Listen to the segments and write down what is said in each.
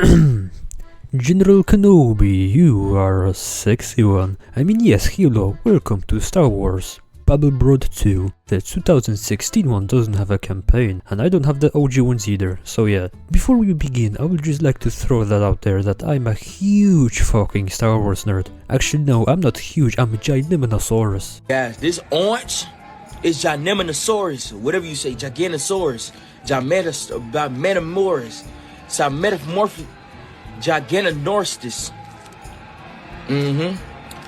General Kenobi, you are a sexy one. I mean, yes, hello, welcome to Star Wars. Battleblin 2. The 2016 one doesn't have a campaign, and I don't have the OG ones either, so yeah. Before we begin, I would just like to throw that out there that I'm a huge fucking Star Wars nerd. Actually no, I'm not huge, I'm a Gigantosaurus. Guys, this orange is Gigantosaurus, whatever you say, Gigantosaurus, Metamorphos, Metamorphic, Gigantonorstis,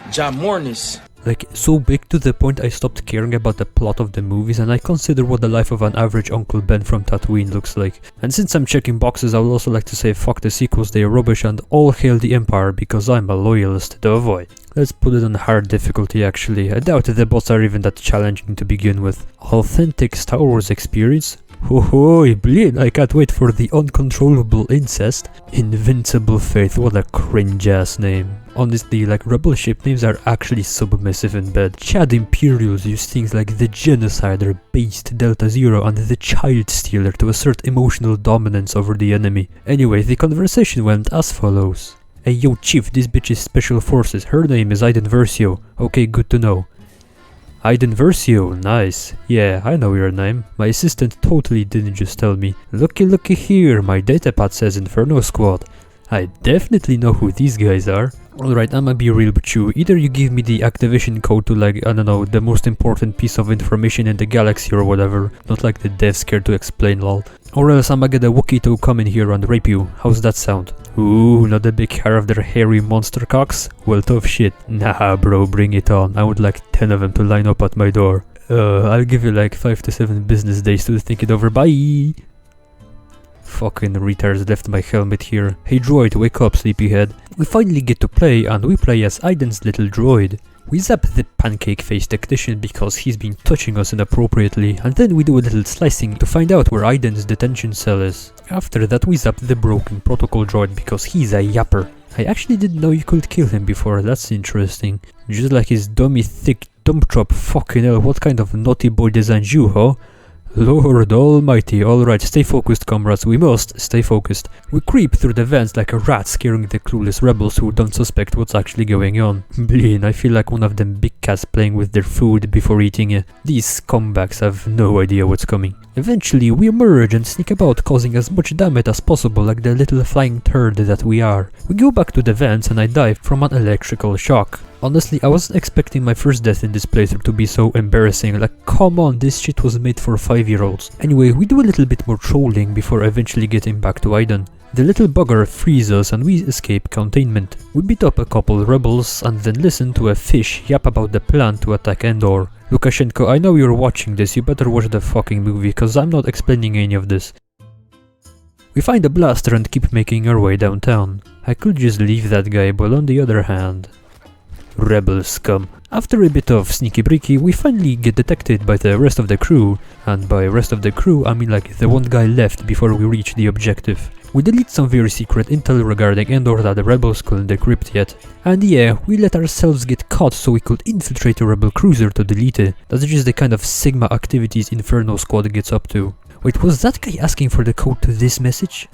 Jamornis. Like, so big to the point I stopped caring about the plot of the movies and I consider what the life of an average Uncle Ben from Tatooine looks like. And since I'm checking boxes, I would also like to say fuck the sequels, they are rubbish, and all hail the Empire because I'm a loyalist to avoid. Let's put it on hard difficulty actually, I doubt the bots are even that challenging to begin with. Authentic Star Wars experience? Hohoy, blin, I can't wait for the uncontrollable incest. Invincible Faith, what a cringe ass name. Honestly, like, rebel ship names are actually submissive in bed. Chad Imperials use things like the Genocider, Beast, Delta Zero, and the Child Stealer to assert emotional dominance over the enemy. Anyway, the conversation went as follows. Hey yo chief, this bitch is special forces, her name is Aiden Versio. Okay, good to know. Aiden Versio, nice. Yeah, I know your name. My assistant totally didn't just tell me. Looky here, my datapad says Inferno Squad. I definitely know who these guys are. Alright, I'ma be real with you. Either you give me the activation code to, like, I don't know, the most important piece of information in the galaxy or whatever. Not like the devs care to explain, lol. Or else I'ma get a Wookiee to come in here and rape you. How's that sound? Ooh, not the big hair of their hairy monster cocks? Well, tough shit. Nah bro, bring it on. I would like 10 of them to line up at my door. I'll give you like 5 to 7 business days to think it over, bye! Fucking retards left my helmet here. Hey droid, wake up, sleepyhead. We finally get to play, and we play as Aiden's little droid. We zap the pancake face technician because he's been touching us inappropriately, and then we do a little slicing to find out where Aiden's detention cell is. After that we zap the broken protocol droid because he's a yapper. I actually didn't know you could kill him before, that's interesting. Just like his dummy thick dump chop, fucking hell, what kind of naughty boy designed you, huh? Lord almighty, alright, stay focused comrades, we must stay focused. We creep through the vents like a rat scaring the clueless rebels who don't suspect what's actually going on. Blin, I feel like one of them big cats playing with their food before eating it. These scumbags have no idea what's coming. Eventually we emerge and sneak about, causing as much damage as possible like the little flying turd that we are. We go back to the vents and I die from an electrical shock. Honestly, I wasn't expecting my first death in this playthrough to be so embarrassing, like come on, this shit was made for 5-year-olds. Anyway, we do a little bit more trolling before eventually getting back to Aiden. The little bugger frees us and we escape containment. We beat up a couple rebels and then listen to a fish yap about the plan to attack Endor. Lukashenko, I know you're watching this, you better watch the fucking movie, cause I'm not explaining any of this. We find a blaster and keep making our way downtown. I could just leave that guy, but on the other hand... Rebel scum. After a bit of sneaky breaky, we finally get detected by the rest of the crew, and by rest of the crew I mean like the one guy left before we reach the objective. We delete some very secret intel regarding Endor that the rebels couldn't decrypt yet. And yeah, we let ourselves get caught so we could infiltrate a rebel cruiser to delete it. That's just the kind of Sigma activities Inferno Squad gets up to. Wait, was that guy asking for the code to this message?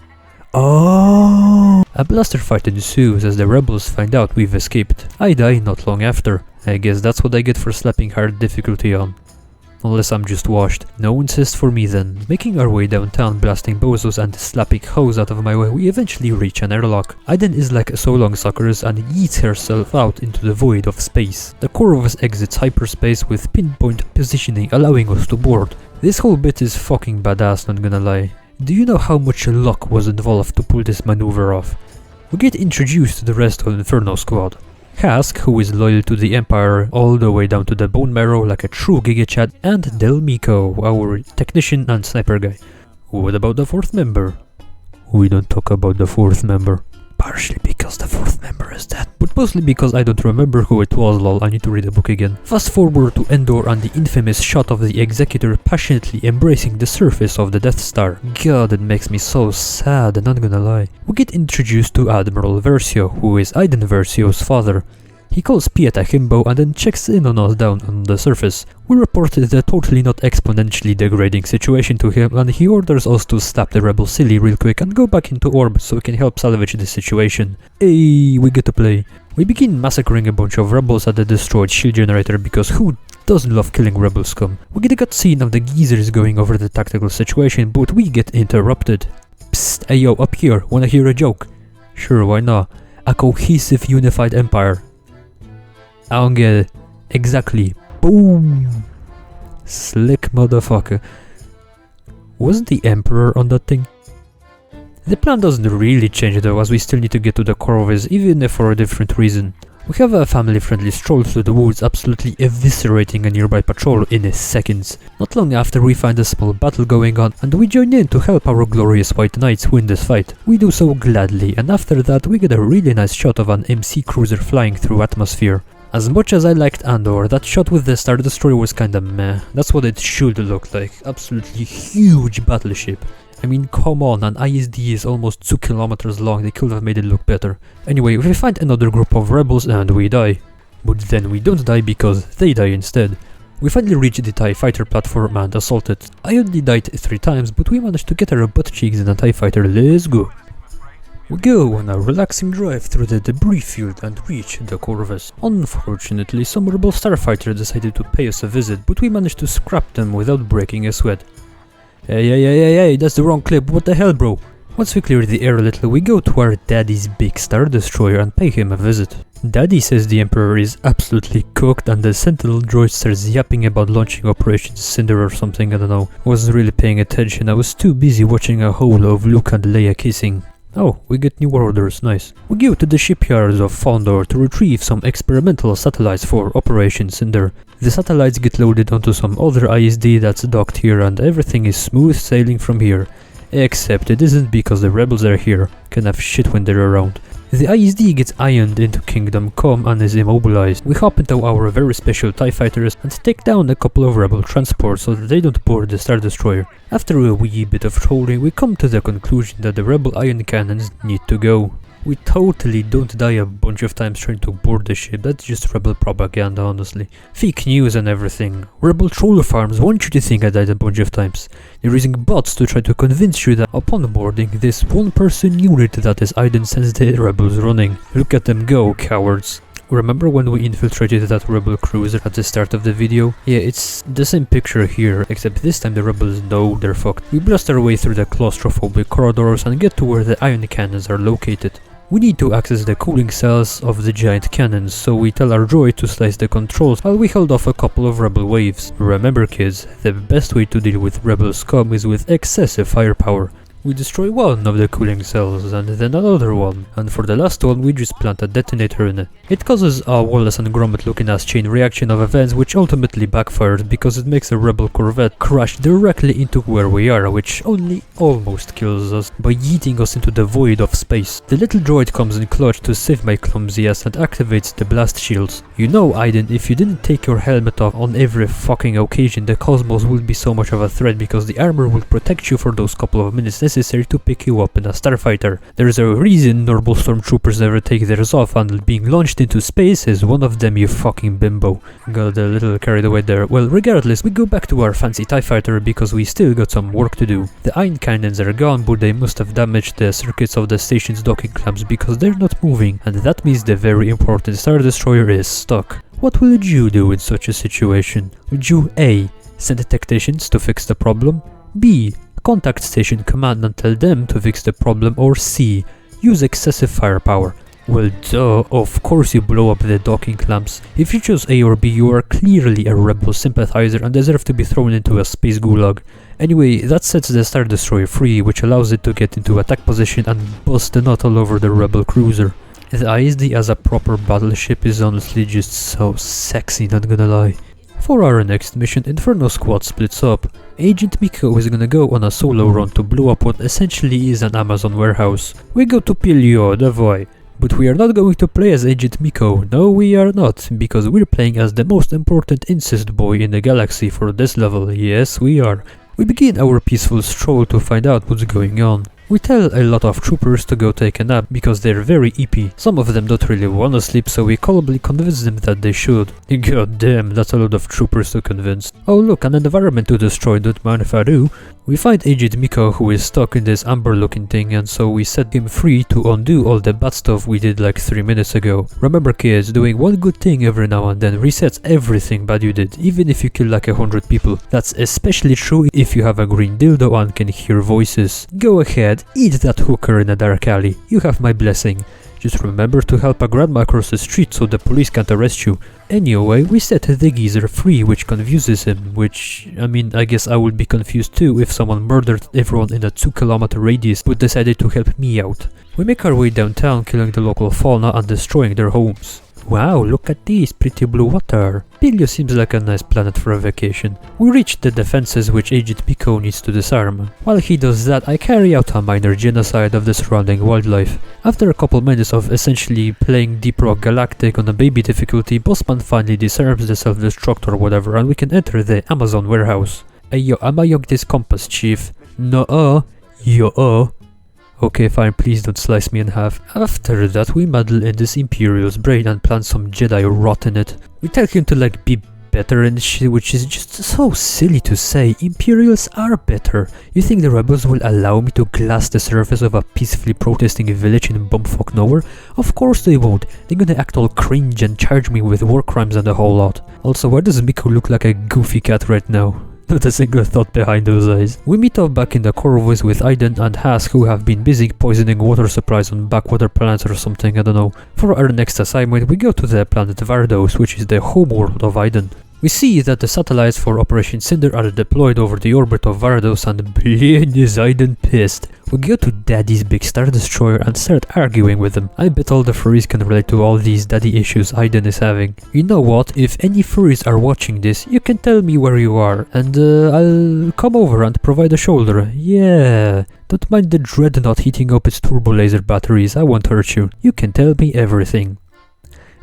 Oh! A blaster fight ensues as the rebels find out we've escaped. I die not long after. I guess that's what I get for slapping hard difficulty on. Unless I'm just washed. No insist for me then. Making our way downtown, blasting bozos and slapping hoes out of my way, we eventually reach an airlock. Aiden is like so long suckers and yeets herself out into the void of space. The core of us exits hyperspace with pinpoint positioning allowing us to board. This whole bit is fucking badass, not gonna lie. Do you know how much luck was involved to pull this maneuver off? We get introduced to the rest of the Inferno Squad. Hask, who is loyal to the Empire all the way down to the bone marrow like a true gigachad, and Del Miko, our technician and sniper guy. What about the 4th member? We don't talk about the 4th member. Partially because the 4th member is dead, but mostly because I don't remember who it was, lol, I need to read the book again. Fast forward to Endor and the infamous shot of the Executor passionately embracing the surface of the Death Star. God, it makes me so sad, not gonna lie. We get introduced to Admiral Versio, who is Aiden Versio's father. He calls Piet a himbo and then checks in on us down on the surface. We report the totally not exponentially degrading situation to him and he orders us to stab the rebel silly real quick and go back into orbit so we can help salvage the situation. Hey, we get to play. We begin massacring a bunch of rebels at the destroyed shield generator because who doesn't love killing rebel scum? We get a cutscene of the geezers going over the tactical situation, but we get interrupted. Psst, hey yo, up here, wanna hear a joke? Sure, why not? A cohesive unified empire. I don't get it. Exactly. Boom! Slick motherfucker. Wasn't the Emperor on that thing? The plan doesn't really change though, as we still need to get to the core of it, even if for a different reason. We have a family-friendly stroll through the woods, absolutely eviscerating a nearby patrol in seconds. Not long after we find a small battle going on, and we join in to help our glorious white knights win this fight. We do so gladly, and after that we get a really nice shot of an MC cruiser flying through atmosphere. As much as I liked Andor, that shot with the Star Destroyer was kinda meh. That's what it should look like. Absolutely huge battleship. I mean, come on, an ISD is almost 2 kilometers long, they could have made it look better. Anyway, we find another group of rebels and we die. But then we don't die because they die instead. We finally reach the TIE fighter platform and assault it. I only died 3 times, but we managed to get our butt cheeks in a TIE fighter, let's go. We go on a relaxing drive through the debris field and reach the Corvus. Unfortunately, some rebel starfighter decided to pay us a visit, but we managed to scrap them without breaking a sweat. Hey, that's the wrong clip, what the hell, bro? Once we clear the air a little, we go to our daddy's big Star Destroyer and pay him a visit. Daddy says the Emperor is absolutely cooked and the Sentinel droid starts yapping about launching Operation Cinder or something, I don't know. Wasn't really paying attention, I was too busy watching a whole of Luke and Leia kissing. Oh, we get new orders, nice. We go to the shipyards of Fondor to retrieve some experimental satellites for Operation Cinder. The satellites get loaded onto some other ISD that's docked here and everything is smooth sailing from here. Except it isn't because the rebels are here, can have shit when they're around. The ISD gets ioned into Kingdom Come and is immobilized. We hop into our very special TIE fighters and take down a couple of rebel transports so that they don't board the Star Destroyer. After a wee bit of trolling, we come to the conclusion that the rebel ion cannons need to go. We totally don't die a bunch of times trying to board the ship, that's just rebel propaganda honestly. Fake news and everything. Rebel troll farms want you to think I died a bunch of times. They're using bots to try to convince you that upon boarding this one person unit that is Iden sends the rebels running. Look at them go, cowards. Remember when we infiltrated that rebel cruiser at the start of the video? Yeah, it's the same picture here, except this time the rebels know they're fucked. We blast our way through the claustrophobic corridors and get to where the ion cannons are located. We need to access the cooling cells of the giant cannons, so we tell our droid to slice the controls while we held off a couple of rebel waves. Remember kids, the best way to deal with rebel scum is with excessive firepower. We destroy one of the cooling cells and then another one, and for the last one we just plant a detonator in it. It causes a Wallace and Gromit looking ass chain reaction of events which ultimately backfires because it makes a rebel corvette crash directly into where we are, which only almost kills us by yeeting us into the void of space. The little droid comes in clutch to save my clumsy ass and activates the blast shields. You know Aiden, if you didn't take your helmet off on every fucking occasion, the cosmos would be so much of a threat because the armor will protect you for those couple of minutes necessary to pick you up in a starfighter. There's a reason normal stormtroopers never take theirs off, and being launched into space is one of them, you fucking bimbo. Got a little carried away there. Well, regardless, we go back to our fancy TIE fighter because we still got some work to do. The ion cannons are gone, but they must have damaged the circuits of the station's docking clamps because they're not moving, and that means the very important Star Destroyer is stuck. What would you do in such a situation? Would you A. Send technicians to fix the problem? B. Contact station command and tell them to fix the problem, or C. Use excessive firepower? Well duh, of course you blow up the docking clamps. If you choose A or B, you are clearly a rebel sympathizer and deserve to be thrown into a space gulag. Anyway, that sets the Star Destroyer free, which allows it to get into attack position and bust the nut all over the rebel cruiser. The ISD as a proper battleship is honestly just so sexy, not gonna lie. For our next mission, Inferno Squad splits up. Agent Miko is gonna go on a solo run to blow up what essentially is an Amazon warehouse. We go to Pilio, Devoy. But we are not going to play as Agent Miko, no we are not, because we're playing as the most important incest boy in the galaxy for this level, yes we are. We begin our peaceful stroll to find out what's going on. We tell a lot of troopers to go take a nap because they're very EP. Some of them don't really wanna sleep, so we calmly convince them that they should. God damn, that's a lot of troopers to convince. Oh look, an environment to destroy, don't mind if I do. We find aged Miko who is stuck in this amber looking thing, and so we set him free to undo all the bad stuff we did like 3 minutes ago. Remember kids, doing one good thing every now and then resets everything bad you did, even if you kill like 100 people. That's especially true if you have a green dildo and can hear voices. Go ahead, eat that hooker in a dark alley, you have my blessing. Just remember to help a grandma across the street so the police can't arrest you. Anyway, we set the geezer free, which confuses him, which, I mean, I guess I would be confused too if someone murdered everyone in a 2-kilometer radius but decided to help me out. We make our way downtown, killing the local fauna and destroying their homes. Wow, look at this pretty blue water. Pilio seems like a nice planet for a vacation. We reach the defenses which aged Miko needs to disarm. While he does that, I carry out a minor genocide of the surrounding wildlife. After a couple minutes of essentially playing Deep Rock Galactic on a baby difficulty, Bossman finally disarms the self-destruct or whatever and we can enter the Amazon warehouse. Ayo, I'ma yog this compass, chief. No-oh. Yo-oh. Okay, fine, please don't slice me in half. After that, we muddle in this Imperial's brain and plant some Jedi rot in it. We tell him to like be better and shit, which is just so silly to say. Imperials are better. You think the rebels will allow me to glass the surface of a peacefully protesting village in bumfuck nowhere? Of course they won't. They're gonna act all cringe and charge me with war crimes and a whole lot. Also, why does Miko look like a goofy cat right now? Not a single thought behind those eyes. We meet up back in the Corvus with Aiden and Hask, who have been busy poisoning water supplies on backwater planets or something, I don't know. For our next assignment, we go to the planet Vardos, which is the homeworld of Aiden. We see that the satellites for Operation Cinder are deployed over the orbit of Vardos and blin is Aiden pissed. We go to Daddy's big star destroyer and start arguing with him. I bet all the furries can relate to all these daddy issues Aiden is having. You know what, if any furries are watching this, you can tell me where you are and I'll come over and provide a shoulder. Yeah. Don't mind the dreadnought heating up its turbo laser batteries, I won't hurt you. You can tell me everything.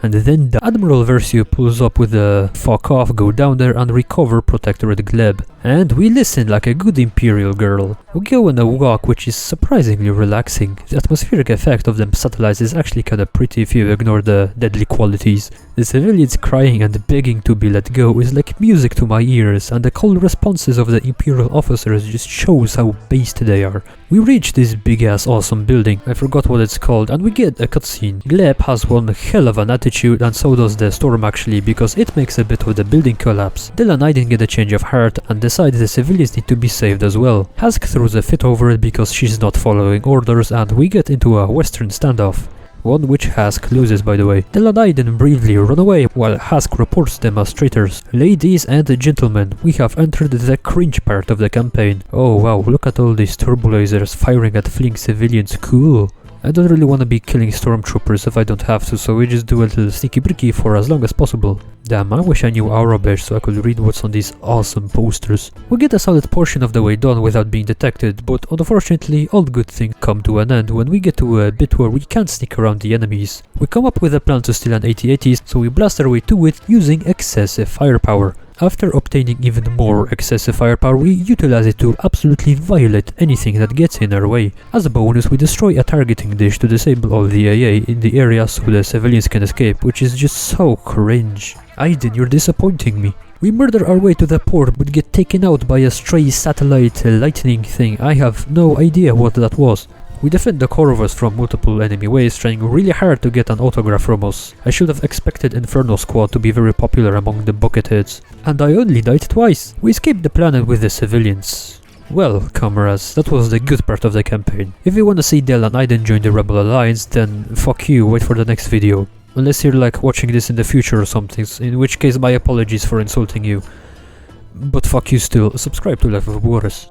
And then the Admiral Versio pulls up with a fuck off, go down there and recover Protectorate Gleb. And we listen like a good Imperial girl. We go on a walk which is surprisingly relaxing. The atmospheric effect of them satellites is actually kinda pretty if you ignore the deadly qualities. The civilians crying and begging to be let go is like music to my ears, and the cold responses of the Imperial officers just shows how based they are. We reach this big ass awesome building, I forgot what it's called, and we get a cutscene. Gleb has one hell of an attitude and so does the storm actually, because it makes a bit of the building collapse. Dylan and Aiden get a change of heart and decide the civilians need to be saved as well. Hask throws a fit over it because she's not following orders and we get into a western standoff. One which Hask loses, by the way. Dylan and Aiden bravely run away while Hask reports them as traitors. Ladies and gentlemen, we have entered the cringe part of the campaign. Oh wow, look at all these turbo lasers firing at fleeing civilians, cool. I don't really want to be killing stormtroopers if I don't have to, so we just do a little sneaky bricky for as long as possible. Damn, I wish I knew Aurabesh so I could read what's on these awesome posters. We get a solid portion of the way done without being detected, but unfortunately all good things come to an end when we get to a bit where we can't sneak around the enemies. We come up with a plan to steal an AT-AT, so we blast our way to it using excessive firepower. After obtaining even more excessive firepower, we utilize it to absolutely violate anything that gets in our way. As a bonus, we destroy a targeting dish to disable all the AA in the area so the civilians can escape, which is just so cringe. Aiden, you're disappointing me. We murder our way to the port but get taken out by a stray satellite lightning thing. I have no idea what that was. We defend the Corvus from multiple enemy ways, trying really hard to get an autograph from us. I should have expected Inferno Squad to be very popular among the bucketheads. And I only died twice. We escaped the planet with the civilians. Well, comrades, that was the good part of the campaign. If you wanna see Del and Aiden join the Rebel Alliance, then fuck you, wait for the next video. Unless you're like watching this in the future or something, in which case my apologies for insulting you. But fuck you still, subscribe to Life of Boris.